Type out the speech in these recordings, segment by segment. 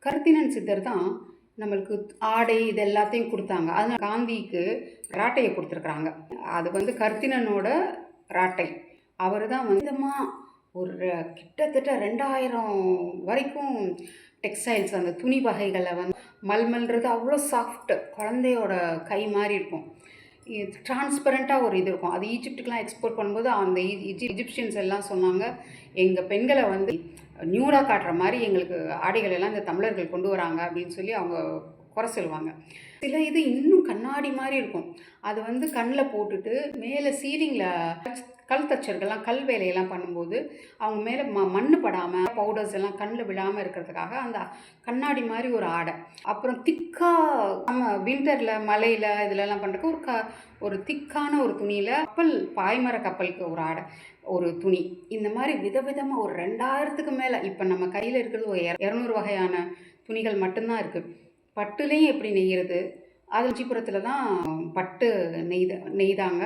கருத்தினன் சித்தர் தான் நம்மளுக்கு ஆடை இது எல்லாத்தையும் கொடுத்தாங்க. அதனால காந்திக்கு ராட்டையை கொடுத்துருக்குறாங்க. அது கருத்தினனோட ராட்டை. அவர் தான் ஒரு கிட்டத்தட்ட 2000 வரைக்கும் டெக்ஸ்டைல்ஸ், அந்த துணி வகைகளை மல்மல்ன்றது அவ்வளோ சாஃப்ட்டு, குழந்தையோட கை மாதிரி இருக்கும். டிரான்ஸ்பரண்ட்டாக ஒரு இது இருக்கும். அது ஈஜிப்டுக்கெலாம் எக்ஸ்போர்ட் பண்ணும்போது அந்த இஜிப்சியன்ஸ் எல்லாம் சொன்னாங்க, எங்கள் பெண்களை நியூடாக காட்டுற மாதிரி எங்களுக்கு ஆடைகள் எல்லாம் இந்த தமிழர்கள் கொண்டு வராங்க அப்படின்னு சொல்லி அவங்க குறை சொல்லுவாங்க. சில இது இன்னும் கண்ணாடி மாதிரி இருக்கும். அது கண்ணில் போட்டுட்டு மேலே சீலிங்கில் கல் தச்சர்கள்லாம் கல் வேலையெல்லாம் பண்ணும்போது அவங்க மேலே மண் படாமல் பவுடர்ஸ் எல்லாம் கண்ணில் விழாமல் இருக்கிறதுக்காக அந்த கண்ணாடி மாதிரி ஒரு ஆடை. அப்புறம் திக்காக நம்ம விண்டரில் மலையில் இதிலெல்லாம் பண்ணுறதுக்கு ஒரு திக்கான ஒரு துணியில் பாய்மர கப்பலுக்கு ஒரு ஆடை, ஒரு துணி. இந்த மாதிரி விதவிதமாக ஒரு 2000க்கு மேலே. இப்போ நம்ம கையில் இருக்கிறது ஒரு 200 வகையான துணிகள் மட்டும்தான் இருக்குது. பட்டுலேயும் எப்படி நெய்கிறது, அது காஞ்சிபுரத்தில் தான் பட்டு நெய்தாங்க.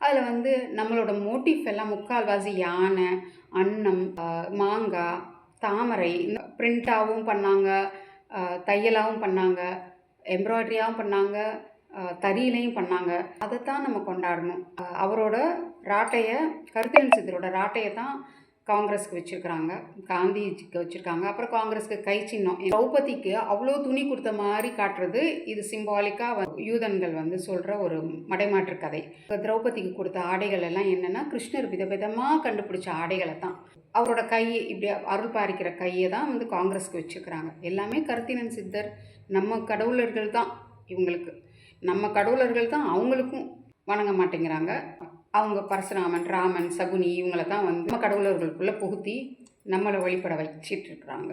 அதில் நம்மளோட மோட்டிஃப் எல்லாம் முக்கால்வாசி யானை, அன்னம், மாங்காய், தாமரை, இந்த பிரிண்டாகவும் பண்ணாங்க, தையலாகவும் பண்ணாங்க, எம்ப்ராய்டரியாகவும் பண்ணாங்க, தறியிலையும் பண்ணாங்க. அதைத்தான் நம்ம கொண்டாடணும். அவரோட ராட்டையை, கருத்தினன் சித்தரோட ராட்டையை தான் காங்கிரஸுக்கு வச்சுருக்குறாங்க, காந்திஜிக்கு வச்சுருக்காங்க. அப்புறம் காங்கிரஸுக்கு கை சின்னம். திரௌபதிக்கு அவ்வளோ துணி கொடுத்த மாதிரி காட்டுறது இது சிம்பாலிக்காக யூதன்கள் சொல்கிற ஒரு மடைமாற்று கதை. திரௌபதிக்கு கொடுத்த ஆடைகள் எல்லாம் என்னென்னா கிருஷ்ணர் விதவிதமாக கண்டுபிடிச்ச ஆடைகளை தான். அவரோட கையை இப்படி அருள் பாரிக்கிற கையை தான் காங்கிரஸுக்கு வச்சுருக்குறாங்க. எல்லாமே கருத்தினன் சித்தர் நம்ம கடவுளர்கள் தான். இவங்களுக்கு நம்ம கடவுளர்கள் தான், அவங்களுக்கும் வணங்க மாட்டேங்கிறாங்க. அவங்க பரசுராமன், ராமன், சகுனி இவங்களை தான் நம்ம கடவுளர்களுக்குள்ளே புகுத்தி நம்மளை வழிபட வச்சிட்டு இருக்கிறாங்க.